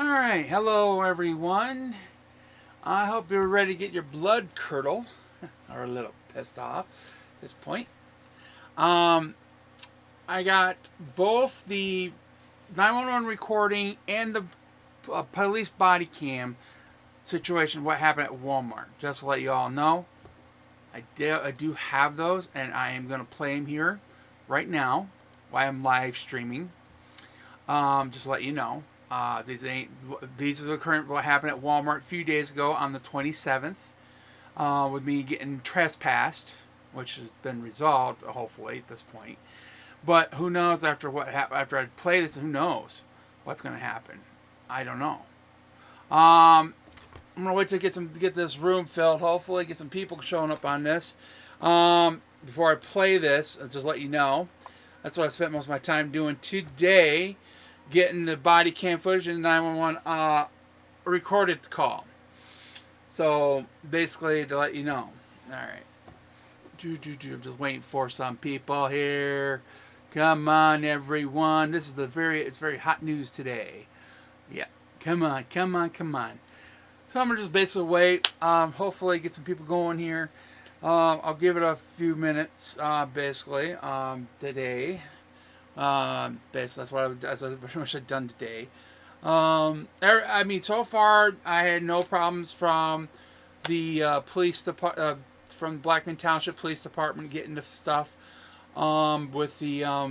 Alright, hello everyone. I hope you're ready to get your blood curdle, or a little pissed off at this point. I got both the 911 recording and the police body cam situation, what happened at Walmart. Just to let you all know, I do have those, and I am going to play them here right now while I'm live streaming. Just to let you know. These are the current what happened at Walmart a few days ago on the 27th, with me getting trespassed, which has been resolved hopefully at this point. But who knows after what after I play this? Who knows what's going to happen? I don't know. I'm gonna wait to get this room filled. Hopefully, get some people showing up on this. Before I play this, I'll just let you know. That's what I spent most of my time doing today. Getting the body cam footage and 911 recorded call. So basically, to let you know. All right. I'm just waiting for some people here. Come on, everyone. This is it's very hot news today. Yeah. Come on. So I'm gonna just basically wait. Hopefully, get some people going here. I'll give it a few minutes. Basically, today. Basically, that's pretty much I've done today. I mean, so far I had no problems from the police department, from Blackman Township Police Department getting the stuff with the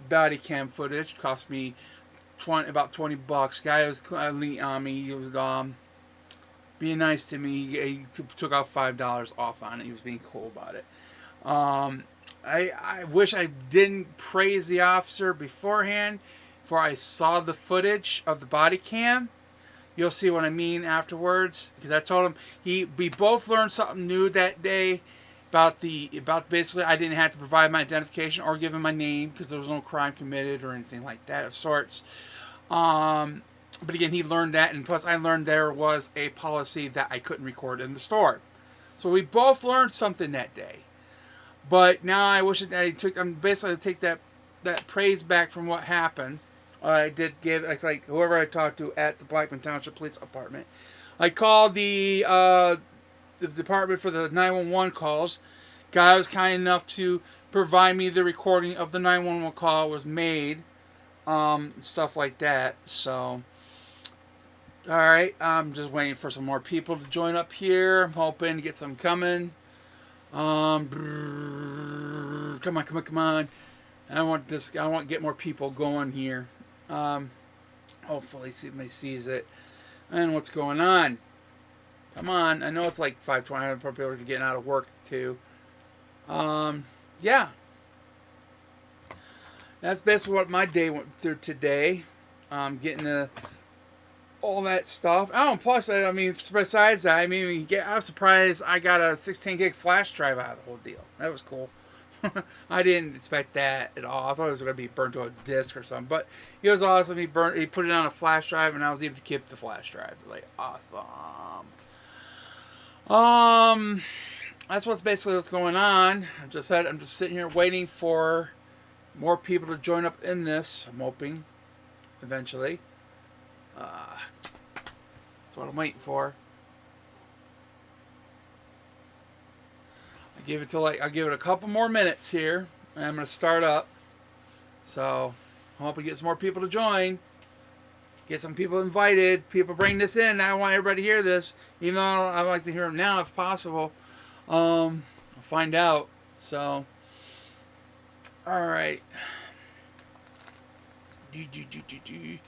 body cam footage. Cost me about $20. Guy was on me. He was being nice to me. He took out $5 off on it. He was being cool about it. I wish I didn't praise the officer beforehand before I saw the footage of the body cam. You'll see what I mean afterwards, because I told him we both learned something new that day about basically I didn't have to provide my identification or give him my name because there was no crime committed or anything like that of sorts. But again, he learned that, and plus I learned there was a policy that I couldn't record in the store. So we both learned something that day. But now I wish I'm basically take that praise back from what happened. I did give, it's like whoever I talked to at the Blackman Township Police Department. I called the department for the 911 calls. Guy was kind enough to provide me the recording of the 911 call was made, stuff like that. So, all right, I'm just waiting for some more people to join up here. I'm hoping to get some coming. Come on. I want to get more people going here. Hopefully somebody sees it. And what's going on? Come on. I know it's like 5:20. Probably people are getting out of work too. Yeah. That's basically what my day went through today. Getting all that stuff. Oh, and plus, I mean, besides that, I mean, I was surprised I got a 16 gig flash drive out of the whole deal. That was cool. I didn't expect that at all. I thought it was going to be burnt to a disc or something. But it was awesome. He put it on a flash drive, and I was able to keep the flash drive. Like, awesome. That's what's going on. I'm just sitting here waiting for more people to join up in this. I'm hoping eventually. That's what I'm waiting for. I'll give it a couple more minutes here, and I'm going to start up. So, I hope we get some more people to join. Get some people invited. People bring this in. I want everybody to hear this, even though I'd like to hear them now if possible. I'll find out. So, all right. Alrighty,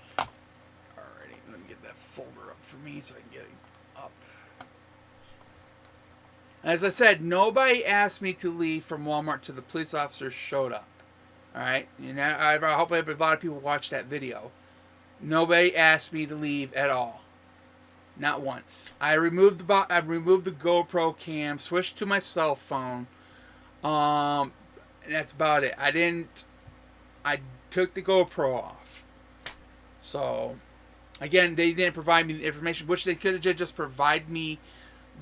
let me get that folder up for me so I can get it up. As I said, nobody asked me to leave from Walmart till the police officers showed up. Alright? And I hope a lot of people watched that video. Nobody asked me to leave at all. Not once. I removed the GoPro cam, switched to my cell phone. And that's about it. I took the GoPro off. So, again, they didn't provide me the information, which they could have just provided me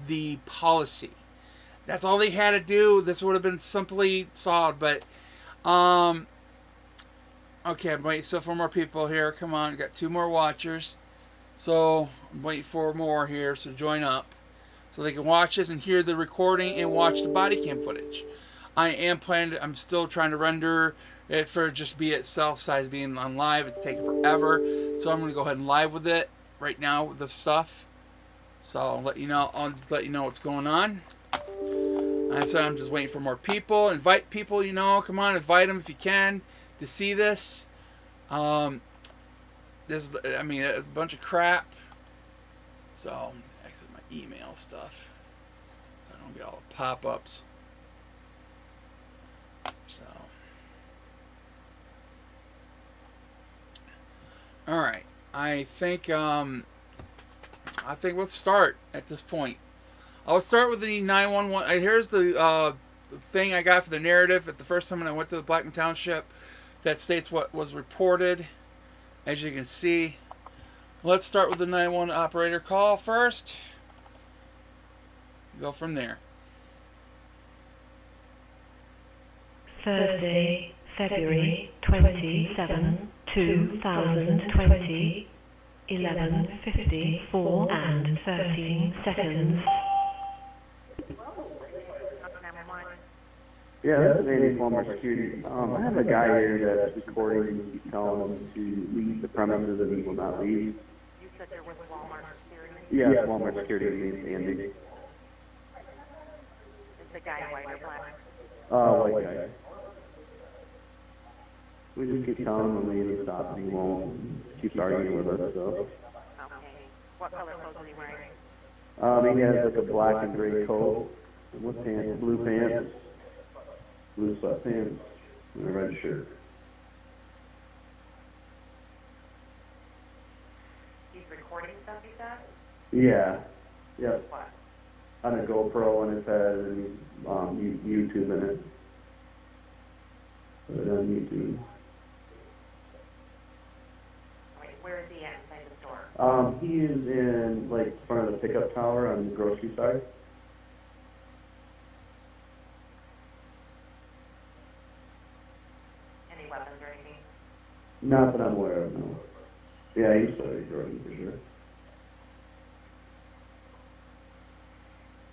the policy. That's all they had to do. This would have been simply solved, but Okay, I'm waiting still for more people here. Come on, got 2 more watchers. So I'm waiting for more here, so join up. So they can watch this and hear the recording and watch the body cam footage. I'm still trying to render it for just be itself size being on live. It's taking forever. So I'm going to go ahead and live with it right now with the stuff. So I'll let you know what's going on. And so I'm just waiting for more people. Invite people, come on, invite them if you can to see this. This is, a bunch of crap. So exit my email stuff so I don't get all the pop-ups. So, all right. I think let's start at this point. I'll start with the 911. Here's the thing I got for the narrative at the first time when I went to the Blackman Township that states what was reported. As you can see, let's start with the 911 operator call first. Go from there. Thursday, February 27, 2020, 11:54 and 13 seconds. Yeah, this is Andy Palmer Security. I have a guy here that's recording, telling him to leave the premises and he will not leave. You said there was Walmart security? Yeah, Walmart Security means Andy. Is the guy white or black? White guy. We just keep telling him when he stops and he won't. Keeps arguing with us, so. Okay. What color clothes is he wearing? He has like a black and gray coat. What pants? Blue pants. Blue sweatpants. And a red shirt. He's recording stuff, you said? Yeah. Yep. What? On a GoPro on his head and YouTube in it. Put it on YouTube. Wait, where is he at inside the store? He is in like front of the pickup tower on the grocery side. Any weapons or anything? Not that I'm aware of, no. Yeah, he's studied Jordan for sure.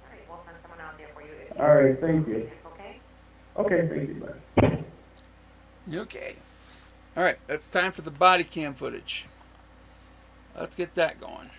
All right, we'll send someone out there for you. All right, thank you. Okay? Okay, thank you, bye. Okay. All right, it's time for the body cam footage. Let's get that going.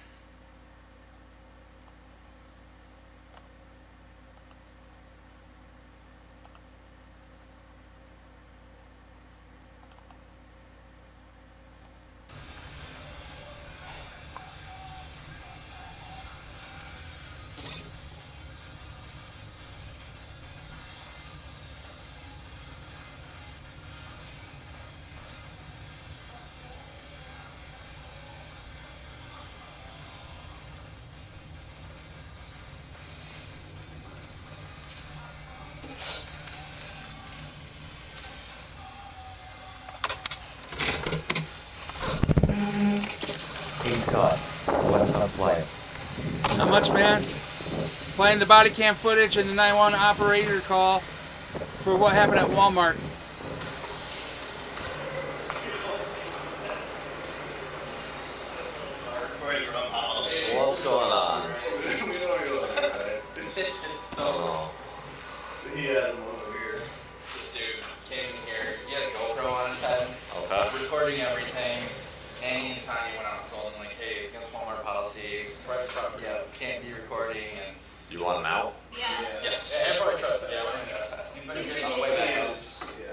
Hey Scott, what's up, flight? Not much, man. Playing the body cam footage and the 911 operator call for what happened at Walmart. What's going on? He has one over here. This dude came in here, he had a GoPro on his head, Okay. recording everything. Anytime he went out and told him, like, hey, it's against Walmart policy, private property, can't be recording, and... You want him out? Yes. Yeah, I probably trust it, yeah, I wouldn't trust that. He's been getting on the way back.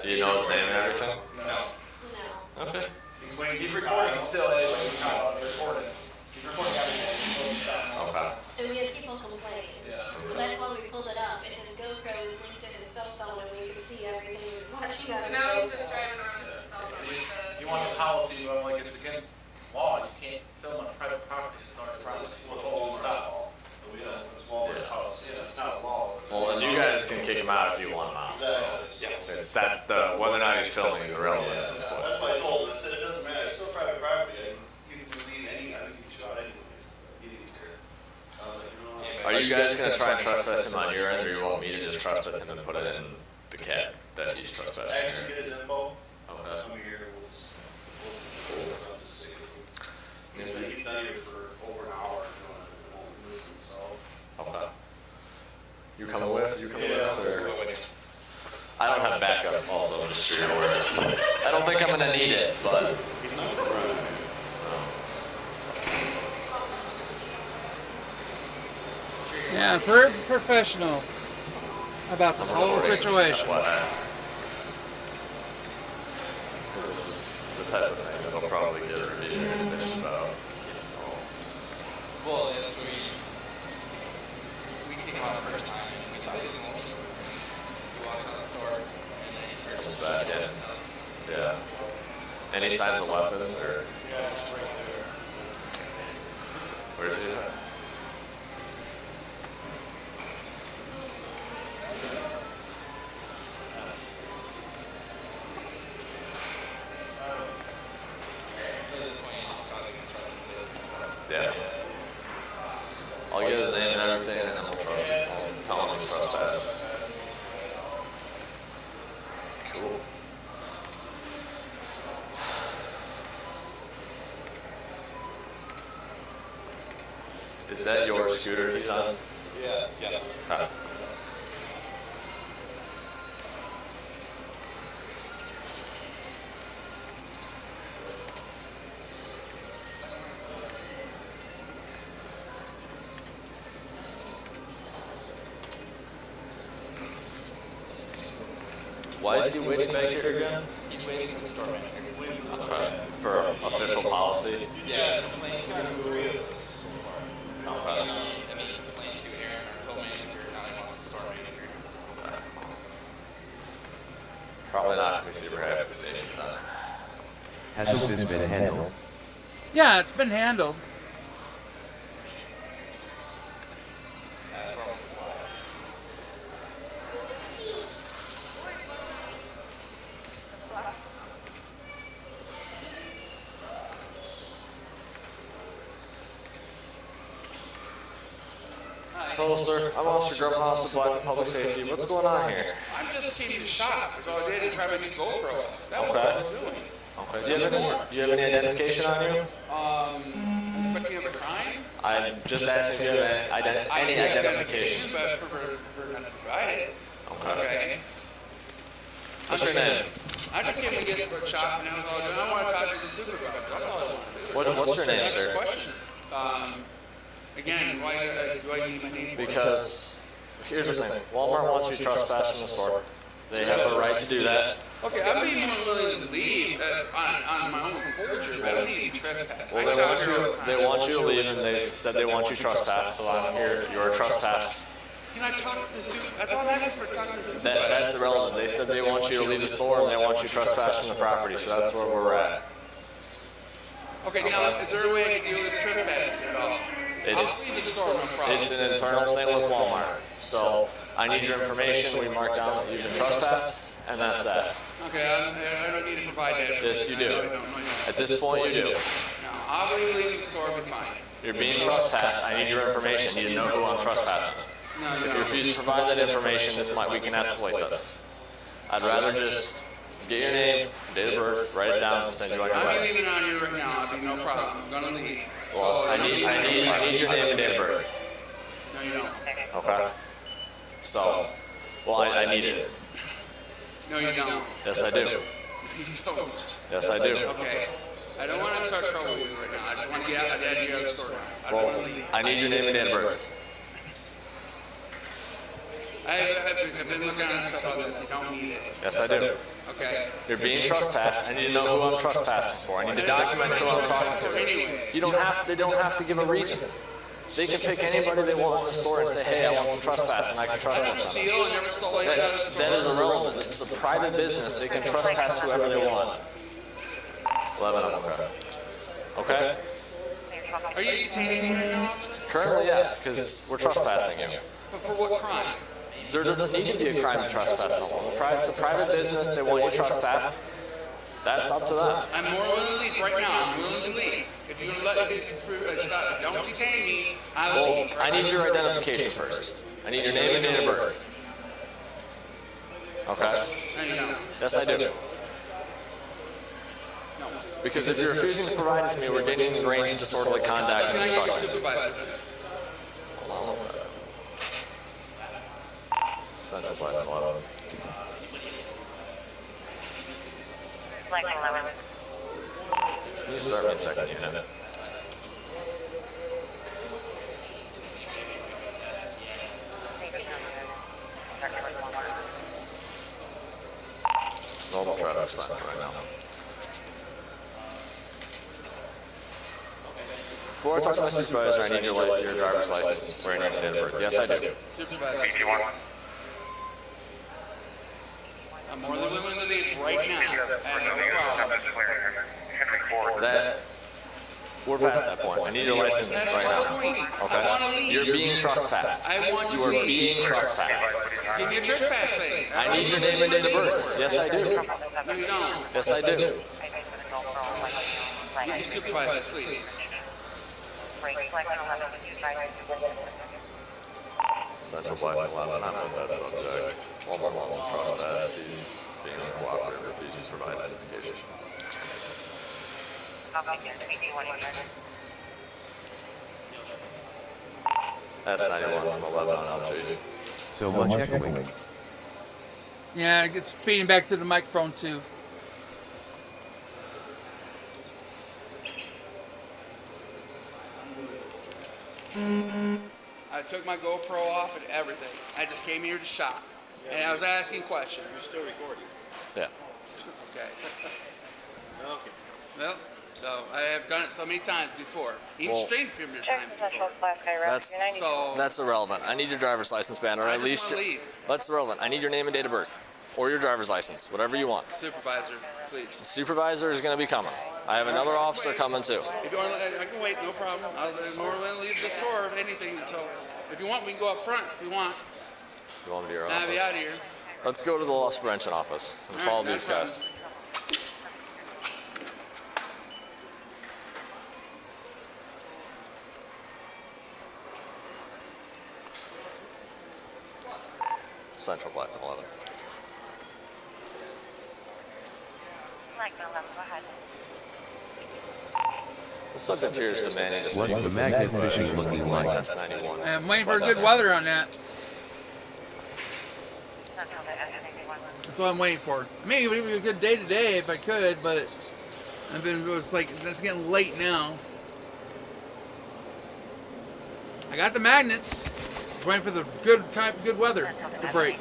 Do you know his name and everything? No. Okay. He's recording still, he's recording. He's recording everything. Okay. And we had people complain. Yeah. So that's why we pulled it up, and his GoPro is linked to his cell phone, and we could see everything he was watching on his Now he's cell just phone. driving around with his cell phone. He wants a policy, but like, it's against law, you can't film on private property, it's already private. Well, it's Walmart law. It's Walmart policy. It's not a law. Well, then you guys can kick him out if you want him out. So, it's that, whether or not he's filming is irrelevant at this point. That's why I told him. I said, it doesn't matter. It's still private property. You can leave any, I think you can shot anyways. He didn't care. I was like, you know what? Are you guys going to try and trespass him on your end, or you want me to just trespass him and put it in the cab that he's I trespassing? actually get his info. Okay. I'm here. We'll just He's been here for over an hour, you know, and won't listen, so. Okay. You coming with? Or? I don't have backup also, just so you're aware. I don't think I'm gonna need it, but. He's not running. Yeah, very professional about this whole situation. This is the type of thing that'll probably get reviewed and bitched about. So. Well, yes, we came out the first time and we thought he was going to be. He walks out the store and then he Comes searches. back in. Yeah. Any signs of weapons or? Yeah, just right there. Where's he at? Yeah. I'll get his name and everything, and then we'll tell him he's trespassed. Cool. Is that your scooter he's on? Yes. Okay. Why is he waiting back here again? He's waiting for the store manager. Okay. For official policy? Yes, complaint to, Okay. complaint to Aaron, our co-manager, now he wants the store manager. Probably not if we super happy to see him. Has this been handled? Yeah, it's been handled. That's wrong. Hello, sir. I'm Officer Drumhouse, Supply and Public Safety. What's going on here? I just came to shop. That's all I did to try my new GoPro. That was Okay. what I was doing. Okay. Do you have any identification on you? Suspecting of a crime? I just asked if you have any identification. But for not to provide it. Okay. What's your name? I just came to get to a shop and I was all done. I want to talk to the supervisor. That's all I wanted. What's your name, Next sir? questions. Again, why do I need my name? Because here's the thing. Walmart wants you to trespass from the store. They have a right to do that. Okay, I'm being more willing to leave on my own composure, but I don't need to trespass. Well, they want you to leave, and they said they want you to trespass. So I'm here. You're a trespass. Can I talk to the supervisor? That's all I'm asking for, talking to the supervisor. That's irrelevant. They said they want you to leave the store, and they want you to trespass from the property. So that's where we're at. Okay, now, is there a way I can deal with this trespassing at all? I'll leave the store, no problem. It's an internal thing with Walmart. So I need your information. We mark down that you've been trespassed, and that's that. Okay, I don't need to provide that. Yes, you do. No, I don't. At this point, you do. Now, I'll leave the store, be fine. You're being trespassed. I need your information. I need to know who I'm trespassing. No, If you refuse to provide that information, we can escalate this. I'd rather just get your name, date of birth, write it down, and send you on your I'm way. leaving on you right now. I'll be no problem. I'm gonna leave. Well, I need your name and date of birth. No, you don't. Okay. So, well, I need it. No, you don't. Yes, I do. You don't. Yes, I do. Okay. I don't want to start trouble with you right now. I just want to get out of the store now. I don't Well, want to leave. I need your name and date of birth. I've been looking at stuff on this. You don't need it. Yes, I do. Okay. You're being trespassed. I need to know who I'm trespassing for. I need to document who I'm talking to. Anyways. You don't have. They don't have to give a reason. They can pick anybody they want in the store and say, "Hey, I want to trespass," and I can trespass them. Steal and never stole anything out of the store. That is irrelevant. This is a private business. They can trespass whoever they want. 11 of them. Okay. Are you detaining me right now? Currently, yes, because we're trespassing you. But for what crime? There doesn't need to be a crime to trespass someone. It's a private business. They want you trespassed. That's up to them. I'm more willing to leave right now. I'm willing to leave. If you're going to let me stop, don't detain me. I will leave. I need your identification first. I need your name and date of birth. Okay? No, you don't. Yes, I do. No. Because if you're refusing to provide it to me, we're getting ingrained into disorderly conduct and instructions. Hold on one second. Central Black 11. Black 11. Can you start me a second unit? Normal traffic's fine right now. Before I talk to my supervisor, I need your driver's license or your name and date of birth. Yes, I do. Supervisor. I'm more than willing to leave right now. I have no problem. We're past that point. I need your license right now. Okay? You're being trespassed. You are being trespassed. Give me a trespass thing. I need your name and date of birth. Yes, I do. No, you don't. Yes, I do. Get your supervisor, please. Central Black 11, I'm with that subject. Walmart wants to trespass. He's being uncooperative, refusing to provide identification. That's 91 from 11 on LG. So much echoing. Yeah, it gets feeding back to the microphone too. I took my GoPro off and everything. I just came here to shop. And I was asking questions. You're still recording. Yeah. Okay. Okay. Well, so I have done it so many times before. Even Well, streamed from your times before. That's irrelevant. I need your driver's license, man, or I at just least wanna leave. That's irrelevant. I need your name and date of birth, or your driver's license, whatever you want. Supervisor, please. The supervisor is going to be coming. I have another officer coming too. If you want, I can wait, no problem. I'll more than leave the store or anything. So if you want, we can go up front if you want. You want me to your I'll be out of office? here. Let's go to the loss prevention office and follow these guys. Central Black 11. Black 11, go ahead. The subject here is demanding What's the magnet fishing looking like? That's 91. I'm waiting for good weather on that. That's what I'm waiting for. I mean, it would be a good day today if I could, but it's like, that's getting late now. I got the magnets. Just waiting for the good weather to break.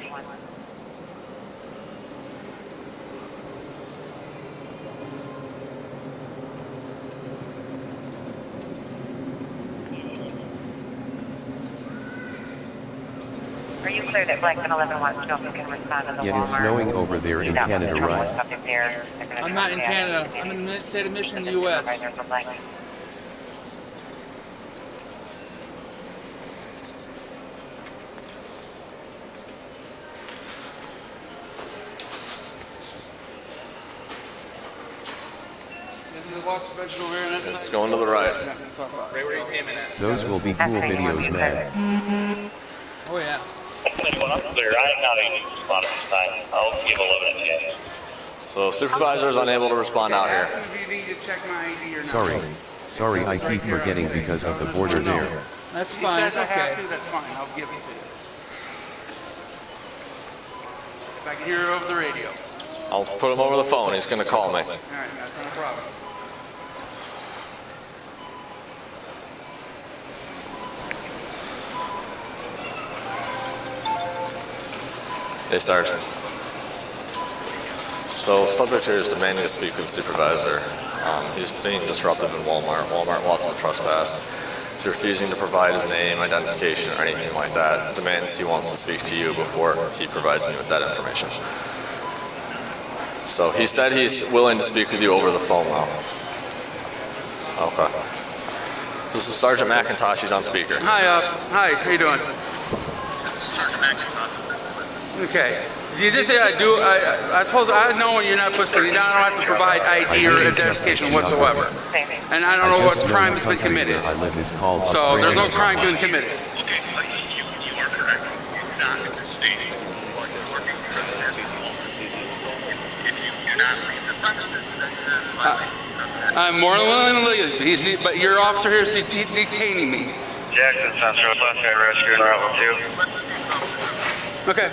Are you clear that Black 11 wants to know if you can respond to the Yet Walmart? it's snowing over there in Canada, right? I'm not in Canada. I'm in the state of Michigan, the U.S. It's going to the right. Those will be cool videos, man. Oh, yeah. Well, I'm clear. I'm not able to respond at this time. I'll give 11 again. So supervisor is unable to respond out here. Sorry, I keep forgetting because of the border there. That's fine. It's okay. That's fine. I'll give it to you. If I can hear it over the radio. I'll put him over the phone. He's going to call me. All right, that's no problem. Hey, Sergeant. So, subject here is demanding to speak with the supervisor. He's being disruptive in Walmart. Walmart wants him trespassed. He's refusing to provide his name, identification, or anything like that. Demands he wants to speak to you before he provides me with that information. So, he said he's willing to speak with you over the phone now. Okay. This is Sergeant McIntosh. He's on speaker. Hi, hi. How you doing? Sergeant McIntosh. Okay. You just say I suppose I know you're not supposed to. You don't have to provide ID or identification whatsoever. And I don't know what crime has been committed. So there's no crime being committed. Okay, you are correct. Not in the state, but you're working trespassing. So if you do not leave the premises, then violations trespass. I'm more than willing to leave, but your officer here is detaining me. Jackson Central, Westside Rescue and Route 2. Okay.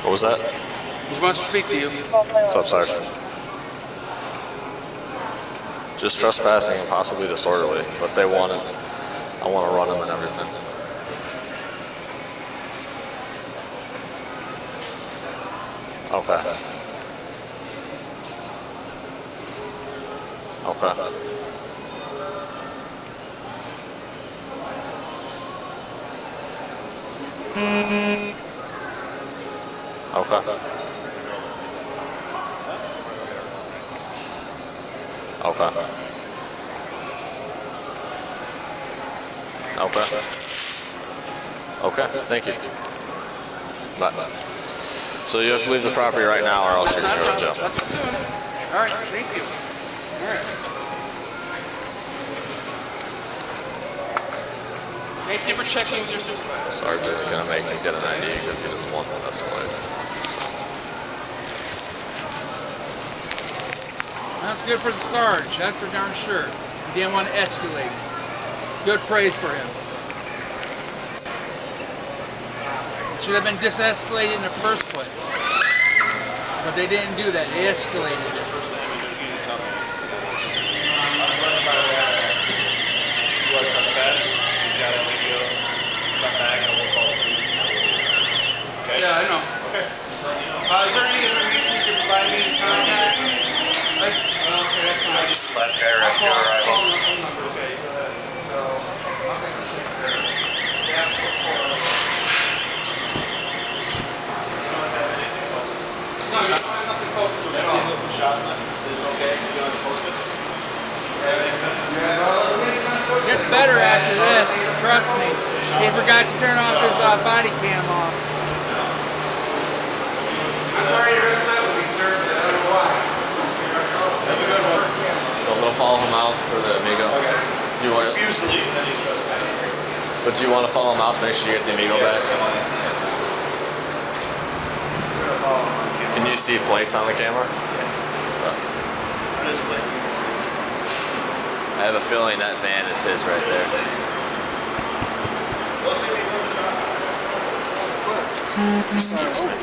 What was that? He wants to speak to you. What's up, Sergeant? Just trespassing and possibly disorderly, but they want it. I want to run them and everything. Okay. Okay. Okay. Okay. Okay. Okay, thank you. Bye. So you have to leave the property right now or else you're going to go to jail. That's what I'm doing. All right, thank you. All right. Thank you for checking with your supervisor. Sergeant's going to make him get an ID because he doesn't want to escalate. That's good for the Sarge. That's for darn sure. He didn't want to escalate. Good praise for him. Should have been de-escalated in the first place. But they didn't do that. They escalated it. Yeah, I know. Okay. Is there any information you can provide me in contact? Okay, that's fine. Last guy rescue arrival. Call the phone number. Okay, go ahead. So, no, I don't have nothing posted at all. Gets better after this, trust me. He forgot to turn off his body cam off. I'm sorry you're upset with me, sir, but I don't know why. So I'm going to follow him out for the Amigo. Okay. You want it? Refuse to leave, and then you trespass. But do you want to follow him out to make sure you get the Amigo back? Can you see plates on the camera? It is clear. I have a feeling that van is his right there. Excuse me.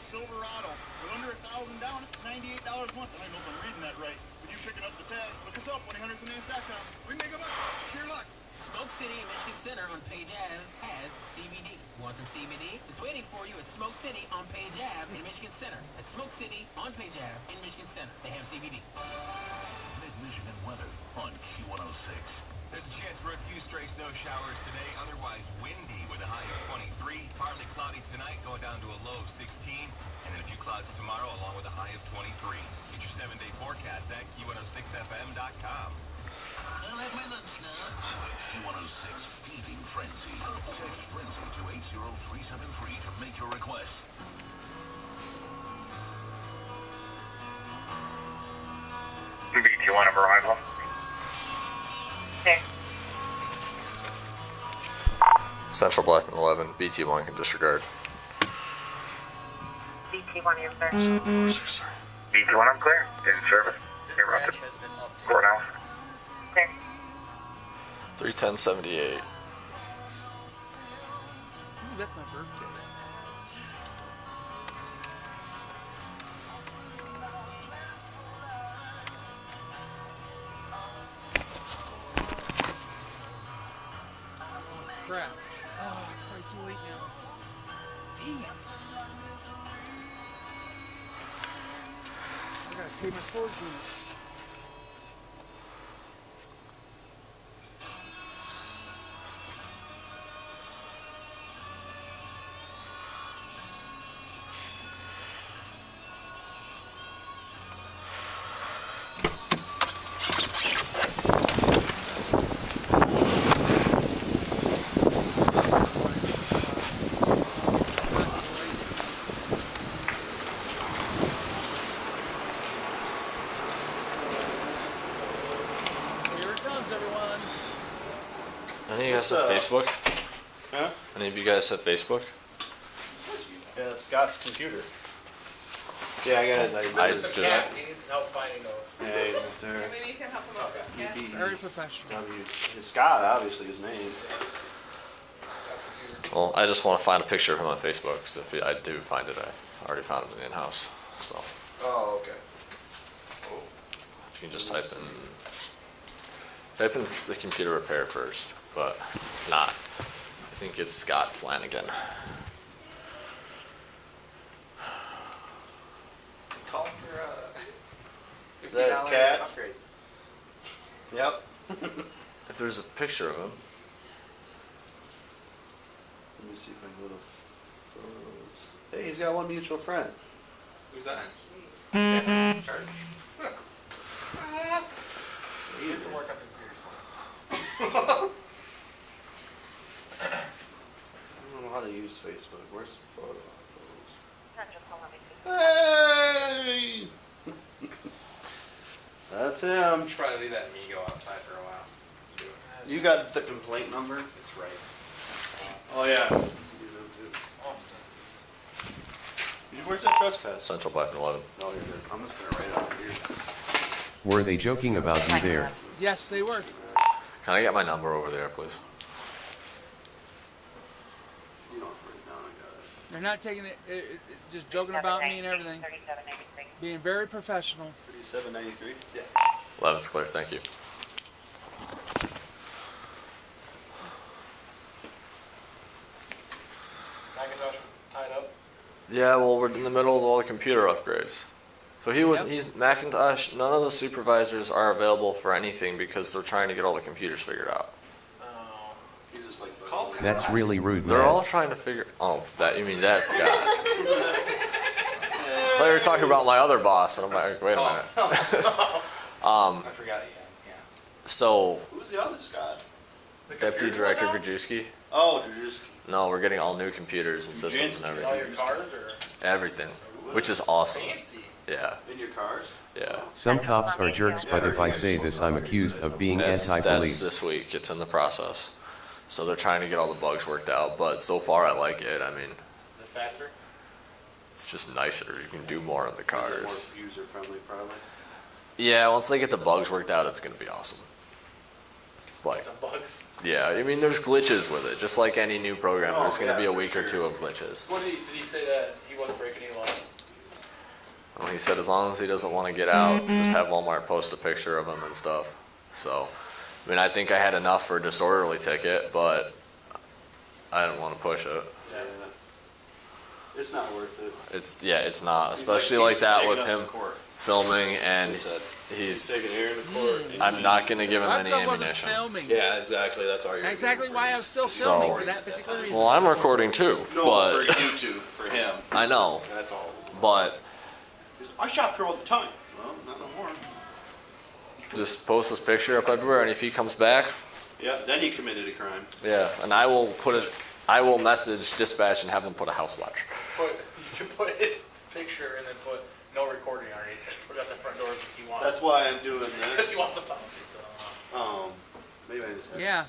Silverado with under $1,000 down. It's $98 a month. I don't know if I'm reading that right. When you picking up the tab, look us up, 1-800-CNAS.com. We make a buck. Pure luck. Smoke City in Michigan Center on Page Ave has CBD. Want some CBD? It's waiting for you at Smoke City on Page Ave in Michigan Center. At Smoke City on Page Ave in Michigan Center. They have CBD. Mid-Michigan weather on Q106. There's a chance for a few stray snow showers today, otherwise windy with a high of 23. Partly cloudy tonight, going down to a low of 16. And then a few clouds tomorrow, along with a high of 23. Get your 7-day forecast at Q106FM.com. I'll have my lunch now. Q106 Feeding Frenzy. Text Frenzy to 80373 to make your request. BT1 of arrival. Okay. Central Blackman 11, BT1 can disregard. BT1, you're there. BT1, I'm clear. In service. You're up to courthouse. Okay. 31078. Ooh, that's my birthday. Pay my storage unit. Any of you guys have Facebook? Huh? Any of you guys have Facebook? Yeah, Scott's computer. Yeah, I got his ID. I This is some just- cats. He needs help finding those. Hey, there. Maybe you can help him out with this, yeah. Very professional. It's Scott, obviously, his name. Well, I just want to find a picture of him on Facebook, because if I do find it, I already found him in-house. So Oh, okay. if you can just type in the computer repair first, but if not, I think it's Scott Flannagan. Call for Is that his $50 cats? upgrade. Yep. If there's a picture of him, Let me see if I can go to photos. Hey, he's got one mutual friend. Who's that? Yeah, Charlie. He did some work on some computers for me. I don't know how to use Facebook. Where's photos? Hey! That's him. You should probably leave that Migo outside for a while. You got the complaint number? It's right. Oh, yeah. Awesome. Where's that trespass? Central 511. Oh, here it is. I'm just going to write it out here. Were they joking about you there? Yes, they were. Can I get my number over there, please? You don't have to write it down. I got it. They're not taking it, just joking about me and everything. Being very professional. 3793? Yeah. 11's clear, thank you. Macintosh was tied up. Yeah, well, we're in the middle of all the computer upgrades. So he's Macintosh, none of the supervisors are available for anything because they're trying to get all the computers figured out. He's just like, That's really rude, They're man. all trying to figure, you mean that Scott. I thought you were talking about my other boss, and I'm like, wait a minute. I forgot yeah. So, who's the other Scott? Deputy Director Gajewski? Oh, Drewski. No, we're getting all new computers and systems and All everything. your cars or Everything, which is awesome. fancy? Yeah, In your cars? yeah. Some cops are jerks, but if I say this, I'm accused of being That's anti-police. this week. It's in the process. So they're trying to get all the bugs worked out, but so far I like it. I mean, Is it faster? it's just nicer. You can do more in the cars. More user friendly, probably. Yeah, once they get the bugs worked out, it's going to be awesome. Like, Some bugs. yeah, I mean, there's glitches with it. Just like any new program, Oh, there's going to yeah, be a for week or sure. two of glitches. What did he say that he wasn't breaking any laws? Well, he said as long as he doesn't want to get out, just have Walmart post a picture of him and stuff. So, I mean, I think I had enough for a disorderly ticket, but I didn't want to push it. Yeah. It's not worth it. It's not, He's especially like he's that taking with us him to court. filming and He said, he's. taking Aaron to court. I'm not going to give him I any still wasn't ammunition. filming. Yeah, exactly. That's all you're Exactly doing why I for was still So- filming for that particular reason. Well, I'm recording too, No, but for YouTube, for him. I know, That's all. but I shop here all the time. Well, not no more. just post this picture up everywhere, and if he comes back, Yeah, then you committed a crime. yeah, and I will I will message dispatch and have them put a house watch. You can put his picture and then put no recording underneath it. Put it at the front doors if he wants. That's why I'm doing Because this. he wants a policy. So. Maybe I just. Yeah.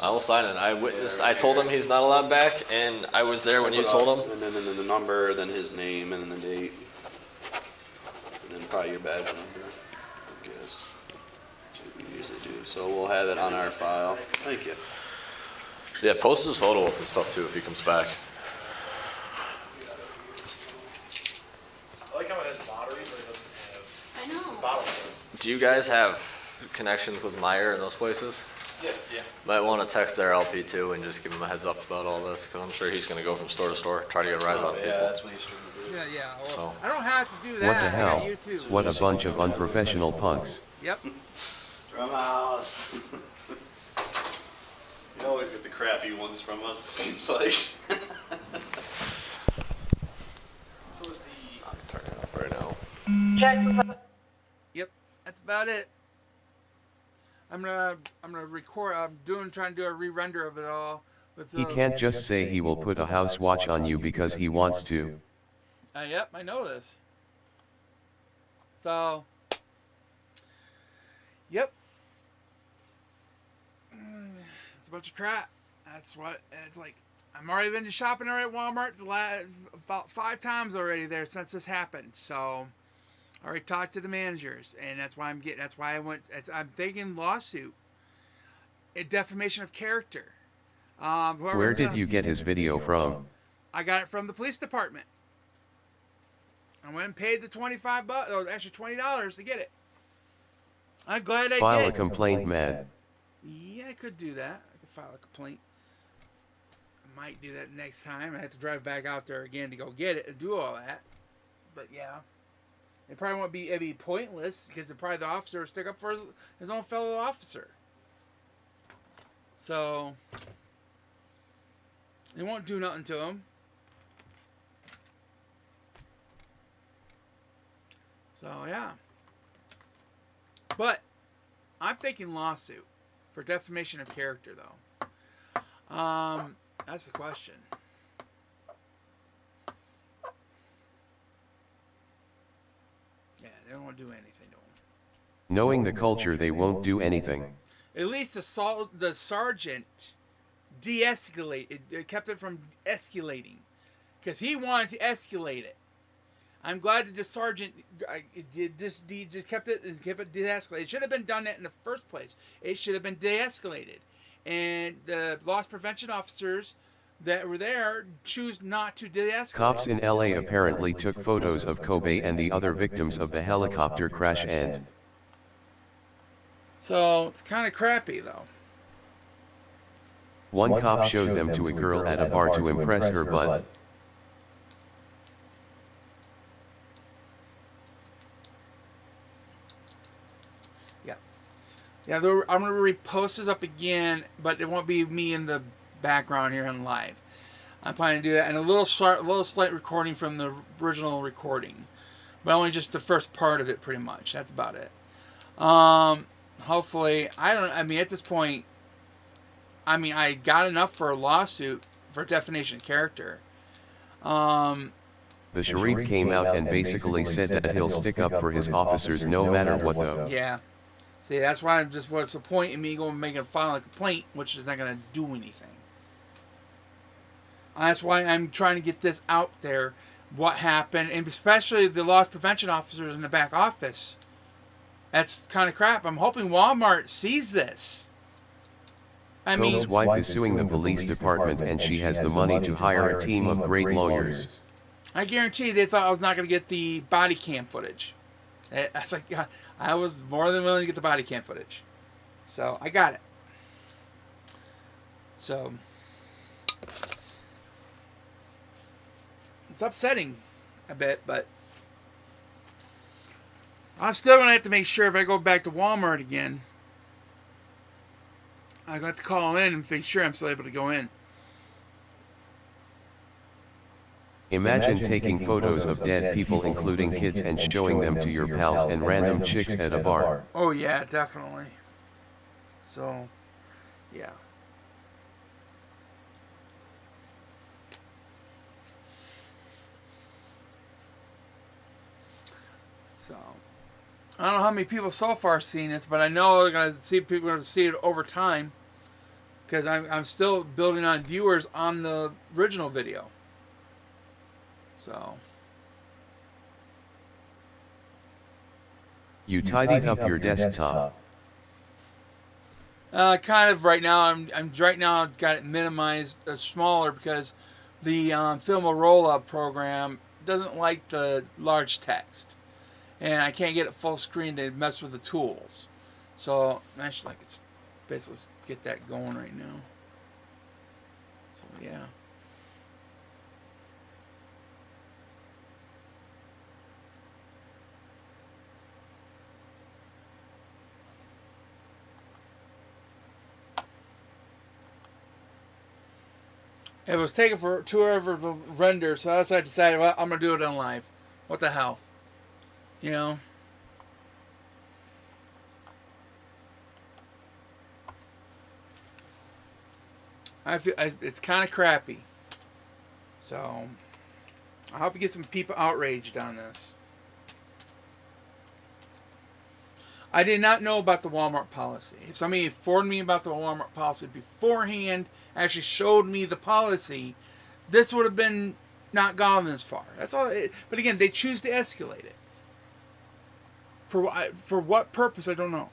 I will sign it. I witnessed. I told him he's not allowed back, and I was there when you told him. And then the number, then his name, and then the date. And then probably your badge number, I guess. That's what we usually do. So we'll have it on our file. Thank you. Yeah, post his photo up and stuff too if he comes back. I like how it has batteries, but it doesn't have I know. bottle caps. Do you guys have connections with Meyer and those places? Yeah, yeah. Might want to text their LP too and just give him a heads up about all this, because I'm sure he's going to go from store to store, try to get a rise Oh, on yeah, people. that's what he's trying to do. Yeah. Well, So. I don't have to do that. What the I hell? got YouTube. What a bunch of unprofessional punks. Yep. Drumhouse. You always get the crappy ones from us, it seems like. I'm turning it off right now. Yep, that's about it. I'm gonna record. Trying to do a re-render of it all. With He can't just say he will put a house watch on you because he wants to. Yep, I know this. So, yep, it's a bunch of crap. That's what it's like. I'm already been to shopping already at Walmart about 5 times already there since this happened. So, I already talked to the managers, and that's why I'm thinking lawsuit, defamation of character. Where did you get his video from? I got it from the police department. I went and paid the $25, or actually $20 to get it. I'm glad I did. File a complaint, Mad. Yeah, I could do that. I could file a complaint. I might do that next time. I have to drive back out there again to go get it and do all that. But yeah, it probably won't be. It'd be pointless because probably the officer will stick up for his own fellow officer. So it won't do nothing to him. So yeah, but I'm thinking lawsuit for defamation of character, though. That's the question. Yeah, they don't want to do anything to him. Knowing the culture, they won't do anything. At least the sergeant de-escalated. It kept it from escalating, because he wanted to escalate it. I'm glad that the sergeant just kept it de-escalated. It should have been done that in the first place. It should have been de-escalated. And the loss prevention officers that were there choose not to de-escalate. Cops in LA apparently took photos of Kobe and the other victims of the helicopter crash and... So, it's kind of crappy, though. One cop showed them to a girl at a bar to impress her, but... Yeah, I'm going to repost this up again, but it won't be me in the background here on live. I'm planning to do that, and a little slight recording from the original recording, but only just the first part of it, pretty much. That's about it. Hopefully, at this point, I got enough for a lawsuit for defamation of character. The sheriff came out and basically said that he'll stick up for his officers no matter what, though. Yeah. See, that's why what's the point in me going and making a filing a complaint, which is not going to do anything. That's why I'm trying to get this out there, what happened, and especially the loss prevention officers in the back office. That's kind of crap. I'm hoping Walmart sees this. Combs' wife is suing the police department, and she has the money to hire a team of great lawyers. I guarantee they thought I was not going to get the body cam footage. I was more than willing to get the body cam footage. So, I got it. So, it's upsetting a bit, but I'm still going to have to make sure if I go back to Walmart again, I got to call in and make sure I'm still able to go in. Imagine taking photos of dead people, including kids, and showing them to your pals and random chicks at a bar. Oh yeah, definitely. So, yeah. So, I don't know how many people so far seen this, but I know they're gonna see people are gonna see it over time, because I'm still building on viewers on the original video. So. You tidied up your desktop. Kind of right now. I'm right now got it minimized, smaller, because the Filmorola program doesn't like the large text, and I can't get it full screen to mess with the tools. So actually, it's basically get that going right now. So yeah. It was taken for two over the render, so that's why I decided, well, I'm gonna do it on live. What the hell, you know? It's kind of crappy. So I hope you get some people outraged on this. I did not know about the Walmart policy. If somebody informed me about the Walmart policy beforehand, actually showed me the policy, this would have been not gone this far. That's all. But again, they choose to escalate it. For what purpose, I don't know.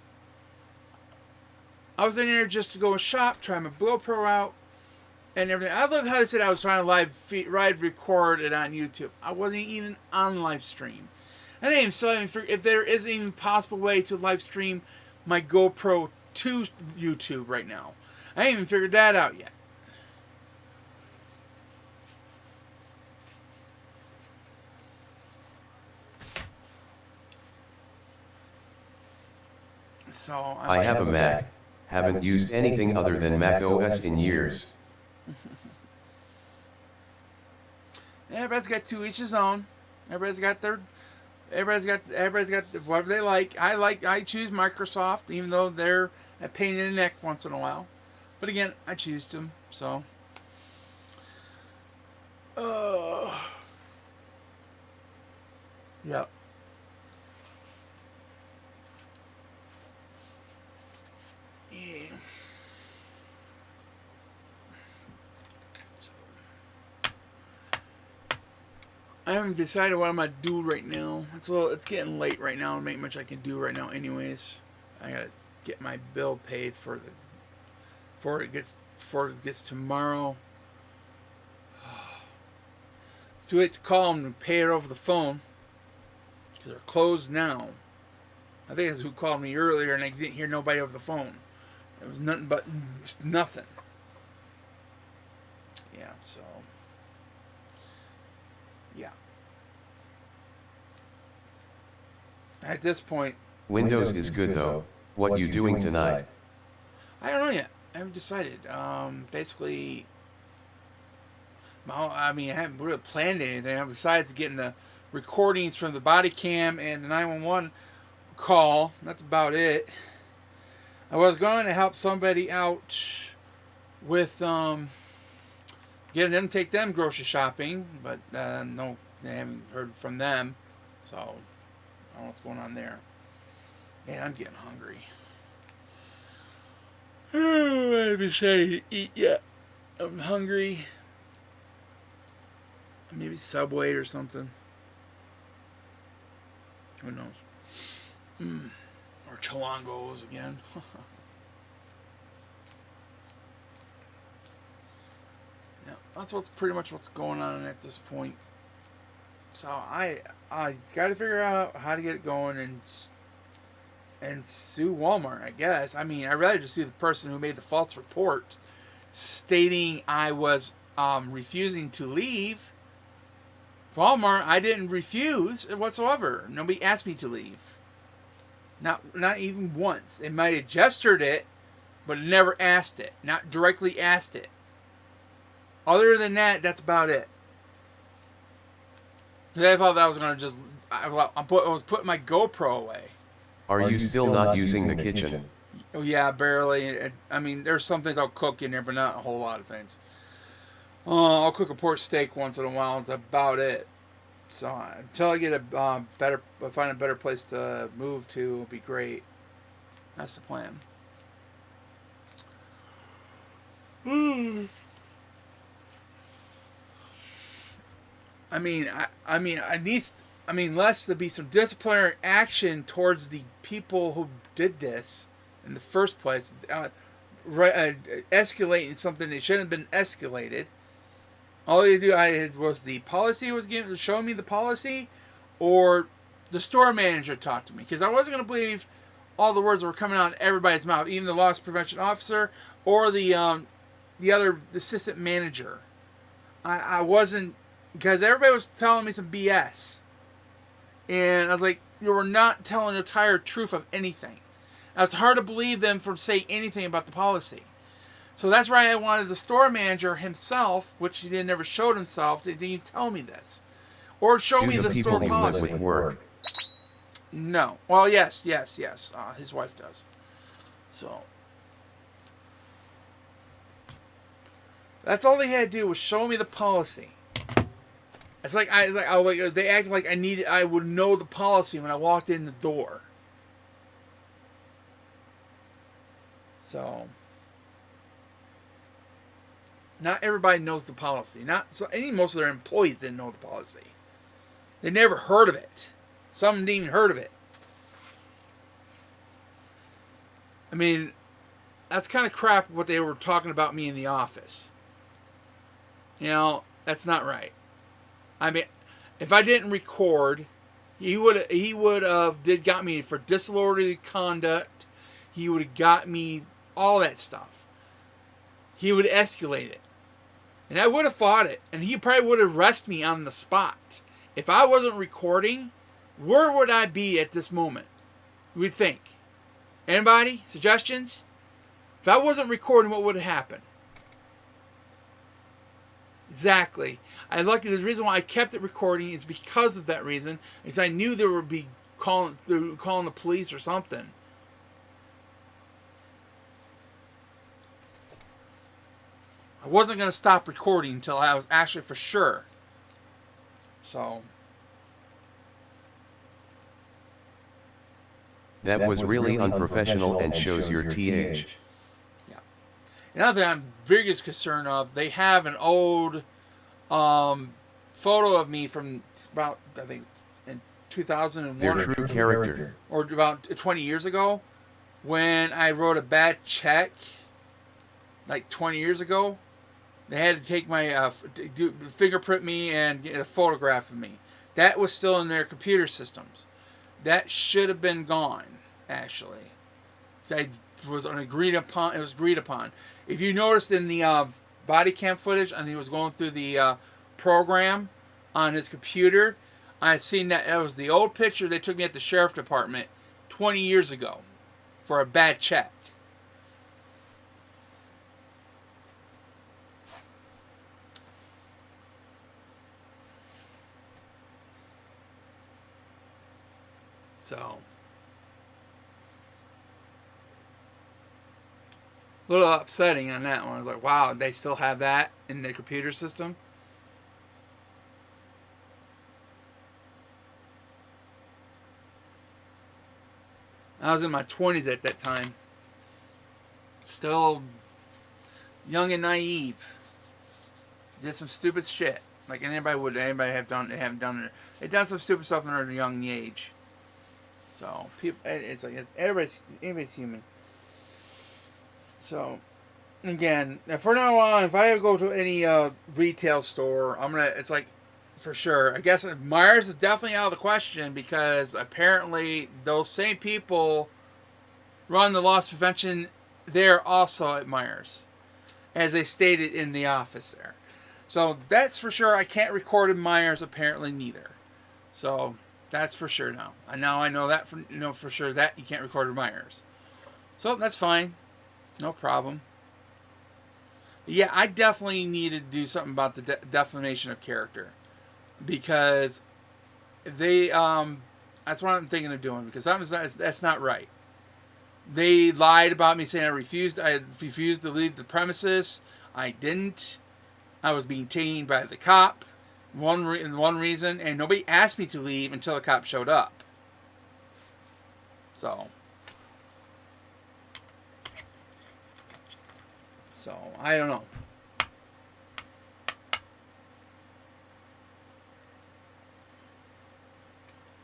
I was in there just to go shop, try my GoPro out, and everything. I love how they said I was trying to live record it on YouTube. I wasn't even on live stream. I didn't even still if there is an even possible way to live stream my GoPro to YouTube right now. I ain't even figured that out yet. So I have a Mac. Haven't used anything other than Mac OS in years. Everybody's got to each his own. Everybody's got whatever they like. I choose Microsoft, even though they're a pain in the neck once in a while. But again, I choose them. So, yep. Yeah. I haven't decided what I'm gonna do right now. It's getting late right now. There ain't much I can do right now, anyways. I gotta get my bill paid before it gets tomorrow. It's too late to call them and pay it over the phone because they're closed now. I think that's who called me earlier, and I didn't hear nobody over the phone. It was nothing but nothing. Yeah, so. Yeah. At this point... Windows is good though. What you doing tonight? I don't know yet. I haven't decided. Basically... Well, I mean, I haven't really planned anything. Besides getting the recordings from the Bodycam and the 911 call. That's about it. I was going to help somebody out with... getting them, take them grocery shopping, but no, I haven't heard from them, so I don't know what's going on there. Man, I'm getting hungry. Oh, I haven't decided to eat yet. I'm hungry. Maybe Subway or something. Who knows? Or Chilongos again. Yeah, that's pretty much what's going on at this point. So I got to figure out how to get it going and sue Walmart, I guess. I mean, I'd rather just sue the person who made the false report stating I was refusing to leave. Walmart, I didn't refuse whatsoever. Nobody asked me to leave. Not even once. They might have gestured it, but never asked it. Not directly asked it. Other than that, that's about it. I thought that I was going to just... I was putting my GoPro away. Are you still not using the kitchen? Oh, yeah, barely. I mean, there's some things I'll cook in there, but not a whole lot of things. I'll cook a pork steak once in a while. That's about it. So until I get find a better place to move to, it'll be great. That's the plan. I mean, unless there be some disciplinary action towards the people who did this in the first place, escalating something that shouldn't have been escalated. All they do was the policy was showing me the policy, or the store manager talked to me, because I wasn't going to believe all the words that were coming out of everybody's mouth, even the loss prevention officer or the other assistant manager. I wasn't, because everybody was telling me some BS, and I was like, you were not telling the entire truth of anything. It's hard to believe them from saying anything about the policy. So that's why I wanted the store manager himself, which he never showed himself, didn't even tell me this. Or show me the store policy. Work? No. Well, yes. His wife does. So that's all they had to do was show me the policy. It's like they acted like I would know the policy when I walked in the door. So not everybody knows the policy. Most of their employees didn't know the policy. They never heard of it. Some didn't even heard of it. I mean, that's kind of crap what they were talking about me in the office. You know, that's not right. I mean, if I didn't record, he would have got me for disorderly conduct. He would have got me all that stuff. He would escalate it. And I would have fought it. And he probably would have arrested me on the spot. If I wasn't recording, where would I be at this moment? We'd think. Anybody? Suggestions? If I wasn't recording, what would have happened? Exactly. The reason why I kept it recording is because of that reason. Is I knew there would be calling the police or something. I wasn't going to stop recording until I was actually for sure. So. That was really unprofessional and shows your TH. Yeah. Another thing I'm biggest concerned of, they have an old photo of me from about, I think, in 2001. Their true character. Or about 20 years ago, when I wrote a bad check, like 20 years ago. They had to take my fingerprint me and get a photograph of me. That was still in their computer systems. That should have been gone, actually. It was agreed upon. It was agreed upon. If you noticed in the body cam footage, and he was going through the program on his computer, I seen that it was the old picture they took me at the sheriff department 20 years ago for a bad check. So, a little upsetting on that one. I was like, wow, they still have that in their computer system? I was in my 20s at that time. Still young and naive. Did some stupid shit. Like anybody would. Anybody have done. They haven't done it. They've done some stupid stuff in their young age. So people, it's like everybody's human. So again, from now on, if I go to any retail store, it's like for sure. I guess Myers is definitely out of the question because apparently those same people run the loss prevention there also at Myers, as they stated in the office there. So that's for sure. I can't record in Myers apparently neither. So. That's for sure now. I know that for sure that you can't record with Myers. So that's fine. No problem. Yeah, I definitely need to do something about the defamation of character. Because they that's what I'm thinking of doing, because that's not right. They lied about me saying I refused to leave the premises. I didn't. I was being detained by the cop. One reason, and nobody asked me to leave until the cop showed up. So I don't know.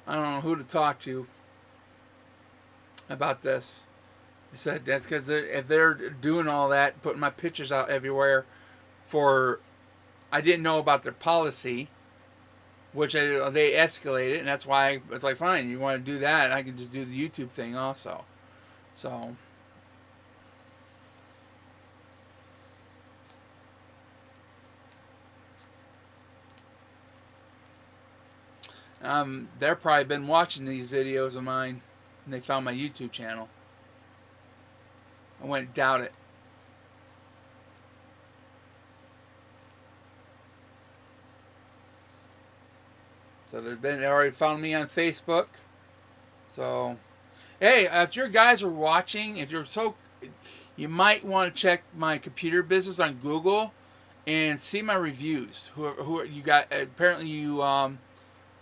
I don't know who to talk to about this. I said that's because if they're doing all that, putting my pictures out everywhere I didn't know about their policy, which they escalated, and that's why it's like, fine, you want to do that, I can just do the YouTube thing also. So, they're probably been watching these videos of mine, and they found my YouTube channel. I wouldn't doubt it. So they already found me on Facebook. So, hey, if your guys are watching, you might want to check my computer business on Google and see my reviews. Who you got? Apparently, you are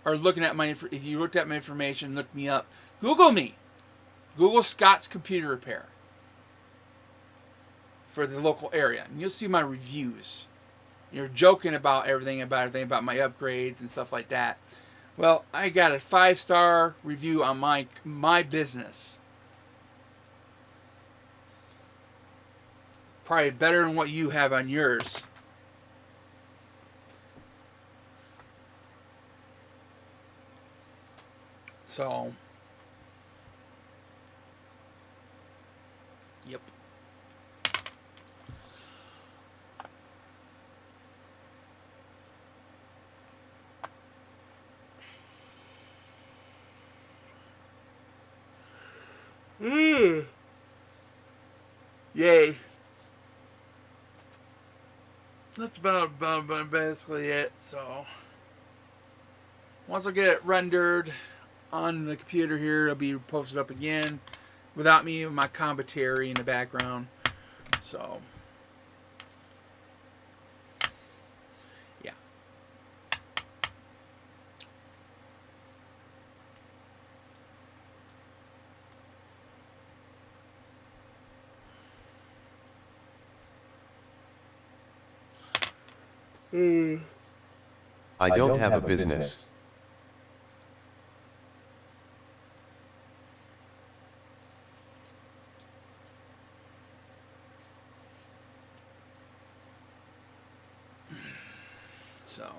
looking at if you looked at my information, look me up. Google me. Google Scott's Computer Repair for the local area, and you'll see my reviews. You're joking about everything about my upgrades and stuff like that. Well, I got a 5-star review on my business. Probably better than what you have on yours. So, yep. Yay. That's about basically it. So, once I get it rendered on the computer here, it'll be posted up again without me and my commentary in the background. So, yeah. I don't have a business. So,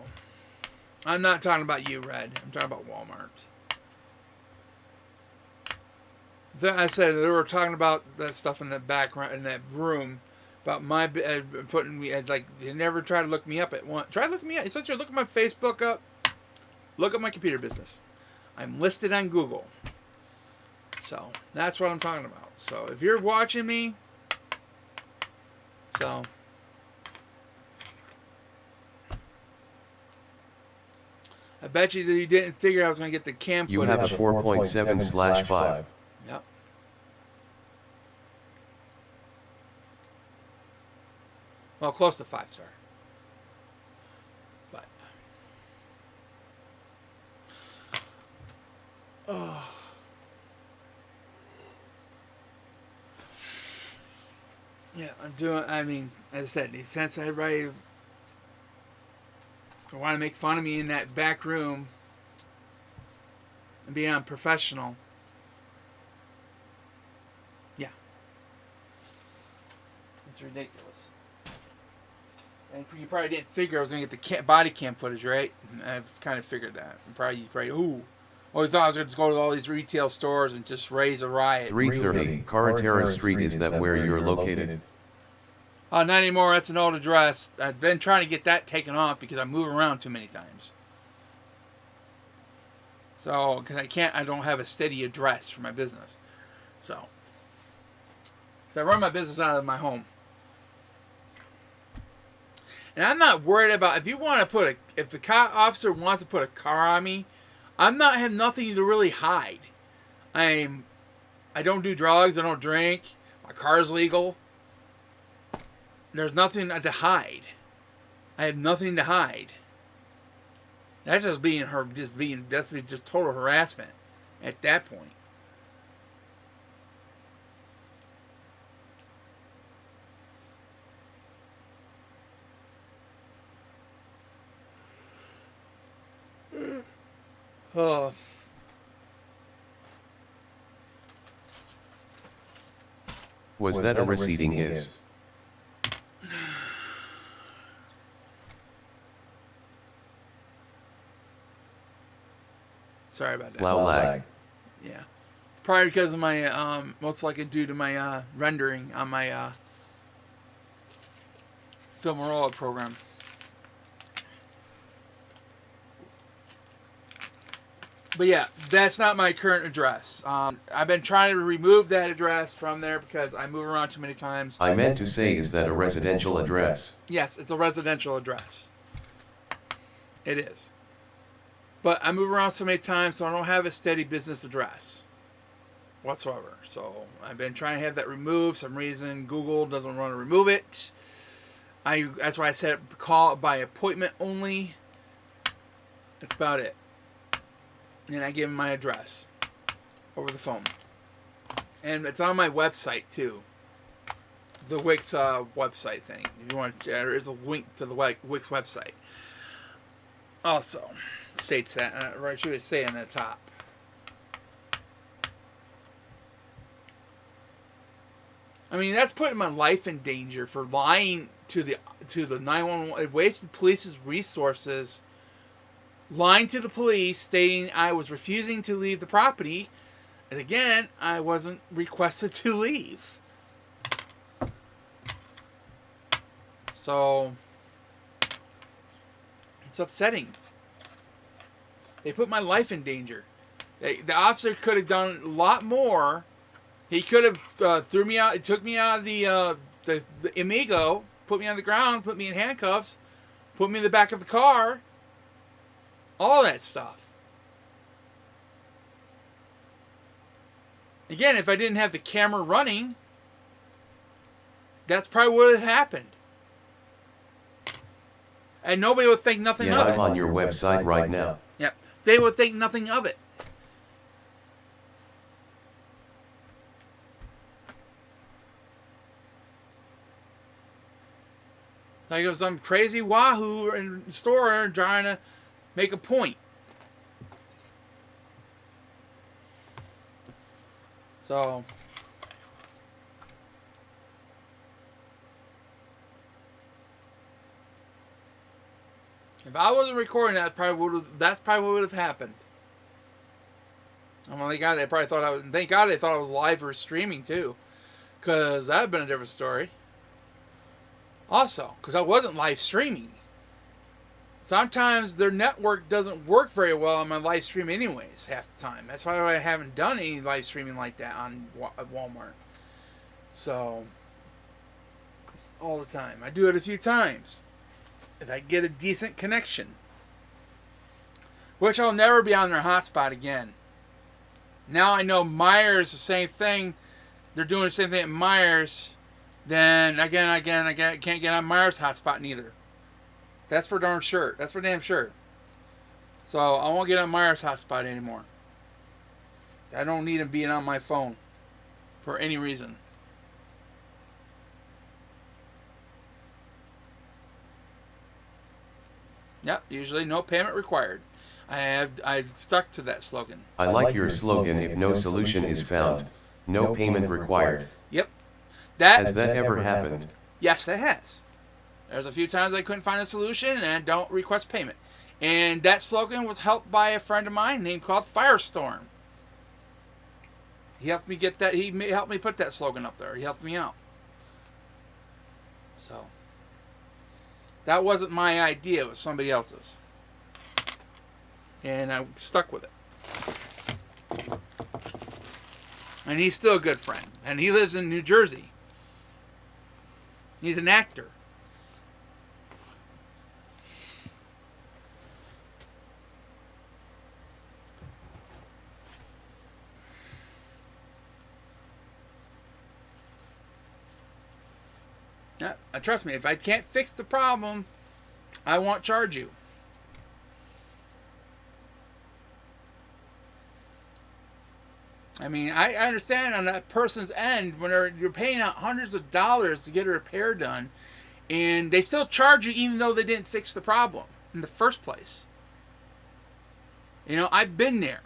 I'm not talking about you, Red. I'm talking about Walmart. I said they were talking about that stuff in the background in that room about my putting me like they never try to look me up at one. Try to look me up. Essentially, look at my Facebook up. Look at my computer business. I'm listed on Google. So that's what I'm talking about. So if you're watching me, so. I bet you didn't figure I was going to get the cam footage. You have a 4.7/5. Yep. Well, close to 5-star. But. Oh. Yeah, as I said, since everybody want to make fun of me in that back room and being unprofessional. Yeah. It's ridiculous. And you probably didn't figure I was going to get the body cam footage, right? I kind of figured that. You thought I was going to go to all these retail stores and just raise a riot. 330 Carretera Street, is that where you're located? Not anymore. That's an old address. I've been trying to get that taken off because I move around too many times. So, because I don't have a steady address for my business. So I run my business out of my home. And I'm not worried about, if the cop officer wants to put a car on me, I have nothing to really hide. I don't do drugs. I don't drink. My car's legal. There's nothing to hide. I have nothing to hide. That's just just total harassment at that point. Oh. Was that a receding is? Sorry about that. Low lag. Yeah. It's probably because of my, most likely due to my rendering on my Filmora program. But yeah, that's not my current address. I've been trying to remove that address from there because I move around too many times. I meant to say, is that a residential address? Yes, it's a residential address. It is. But I move around so many times, so I don't have a steady business address whatsoever. So I've been trying to have that removed. For some reason Google doesn't want to remove it. That's why I set up call by appointment only. That's about it. And I give them my address over the phone. And it's on my website too. The Wix website thing. If you want, there is a link to the Wix website. Also, states that right. Should say on the top. I mean, that's putting my life in danger for lying to the 911. It wasted the police's resources. Lying to the police, stating I was refusing to leave the property, and again, I wasn't requested to leave. So it's upsetting. They put my life in danger. The officer could have done a lot more. He could have threw me out. It took me out of the Amigo, put me on the ground, put me in handcuffs, put me in the back of the car. All that stuff. Again, if I didn't have the camera running, that's probably what would have happened. And nobody would think nothing of it. I'm on your website right now. Yep. They would think nothing of it. It's like it was some crazy wahoo in the store trying to make a point. So if I wasn't recording that, that's probably what would have happened. Oh my God, they probably thought I was. Thank God they thought I was live or streaming too, because that would have been a different story. Also, because I wasn't live streaming. Sometimes their network doesn't work very well on my live stream anyways, half the time. That's why I haven't done any live streaming like that on Walmart. So, all the time. I do it a few times. If I get a decent connection. Which I'll never be on their hotspot again. Now I know Myers, the same thing. They're doing the same thing at Myers. Then, again, I can't get on Myers' hotspot neither. That's for darn sure. That's for damn sure. So, I won't get on Myers' hotspot anymore. I don't need him being on my phone. For any reason. Yep, usually no payment required. I've stuck to that slogan. I like your slogan, if no solution is found, no payment required. Yep. Has that ever happened? Yes, it has. There's a few times I couldn't find a solution and don't request payment. And that slogan was helped by a friend of mine named called Firestorm. He helped me get that. He helped me put that slogan up there. He helped me out. So that wasn't my idea. It was somebody else's. And I stuck with it. And he's still a good friend. And he lives in New Jersey. He's an actor. Yeah, trust me, if I can't fix the problem, I won't charge you. I mean, I understand on that person's end when you're paying out hundreds of dollars to get a repair done, and they still charge you even though they didn't fix the problem in the first place. You know, I've been there,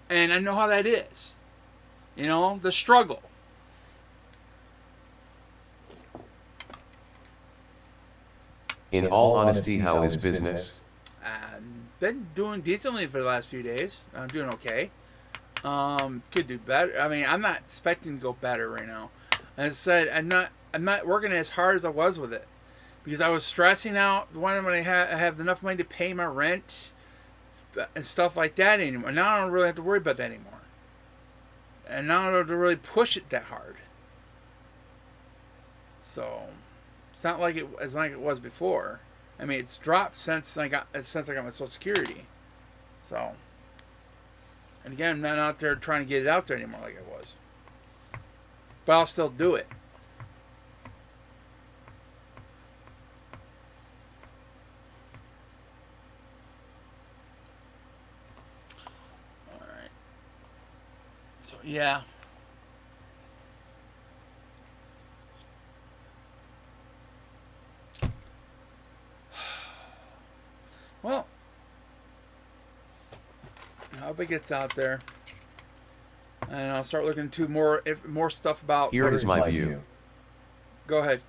and I know how that is. You know, the struggle. In all honesty, how is business? I've been doing decently for the last few days. I'm doing okay. Could do better. I mean, I'm not expecting to go better right now. As I said, I'm not working as hard as I was with it because I was stressing out when I have enough money to pay my rent and stuff like that anymore. Now I don't really have to worry about that anymore, and now I don't have to really push it that hard. So it's not like it was before. I mean, it's dropped since I got my Social Security. So, and again, I'm not out there trying to get it out there anymore like I was. But I'll still do it. Alright. So, yeah. Well, I hope it gets out there. And I'll start looking into more stuff about... Here is my view. Go ahead.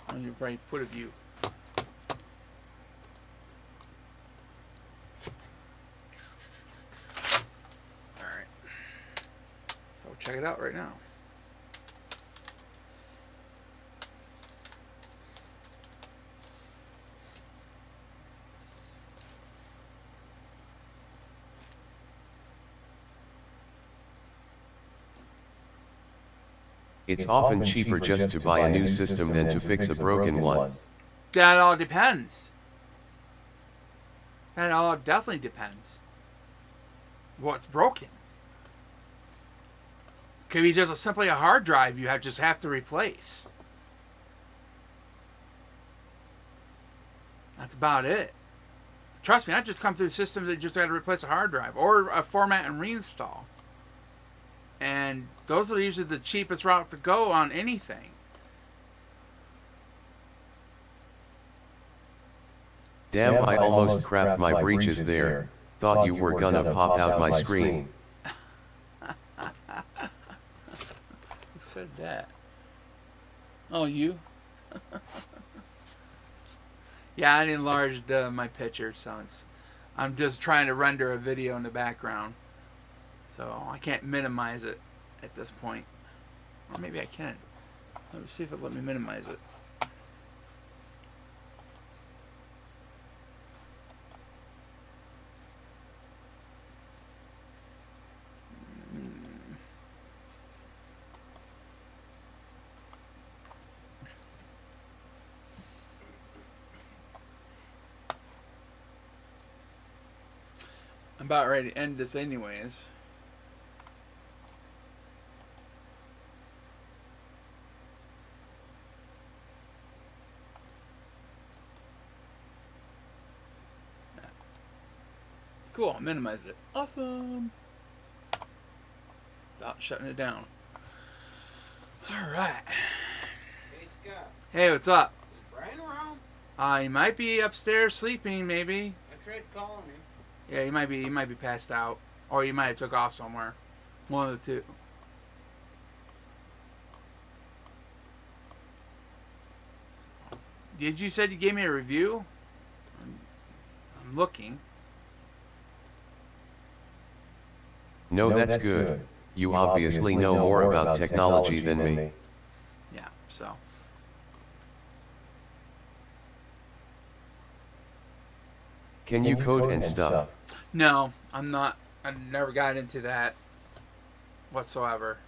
Oh, you right, put a view. Alright. So check it out right now. It's often cheaper just to buy a new system than to fix a broken one. That all depends. That all definitely depends. What's broken? Could be just simply a hard drive you just have to replace. That's about it. Trust me, I just come through systems that just got to replace a hard drive or a format and reinstall. And those are usually the cheapest route to go on anything. Damn, I almost crapped my breeches there. Thought you were gonna pop out my screen. Who said that? Oh, you? Yeah, I enlarged my picture, so I'm just trying to render a video in the background. So I can't minimize it at this point. Or maybe I can. Let me see if it'll let me minimize it. I'm about ready to end this anyways. Cool, I minimized it. Awesome. About shutting it down. Alright. Hey, Scott. Hey, what's up? Is Brian around? He might be upstairs sleeping, maybe. I tried calling him. Yeah, he might be passed out. Or he might have took off somewhere. One of the two. Did you said you gave me a review? I'm looking. No, that's good. You obviously know more about technology than me. Yeah, so. Can you code and stuff? No, I'm not. I never got into that whatsoever.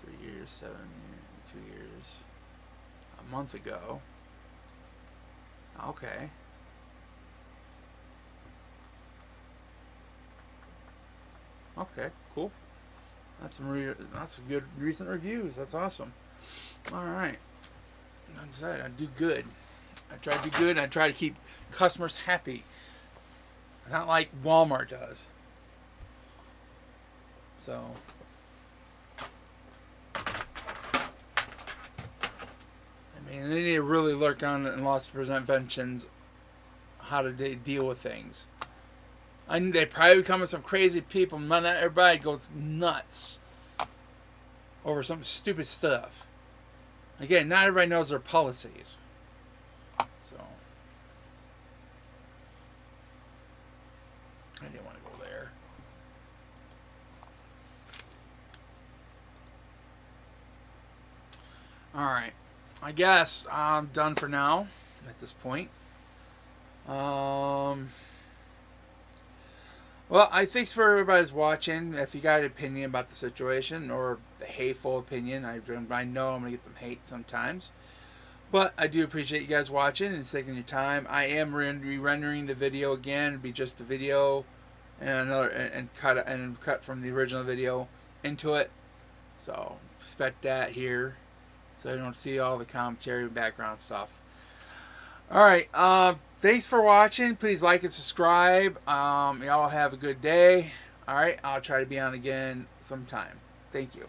3 years, 7 years, 2 years. A month ago. Okay. Okay, cool. That's some good recent reviews. That's awesome. All right. I'm excited. I do good. I try to do good. And I try to keep customers happy. Not like Walmart does. So. I mean, they need to really lurk on in loss preventions how to deal with things. They probably come with some crazy people. Not everybody goes nuts over some stupid stuff. Again, not everybody knows their policies. So, I didn't want to go there. Alright. I guess I'm done for now at this point. Well, thanks for everybody's watching. If you got an opinion about the situation or a hateful opinion, I know I'm going to get some hate sometimes. But I do appreciate you guys watching and taking your time. I am re-rendering the video again. It'll be just the video and cut from the original video into it. So expect that here, so you don't see all the commentary and background stuff. All right. Thanks for watching. Please like and subscribe. Y'all have a good day. All right. I'll try to be on again sometime. Thank you.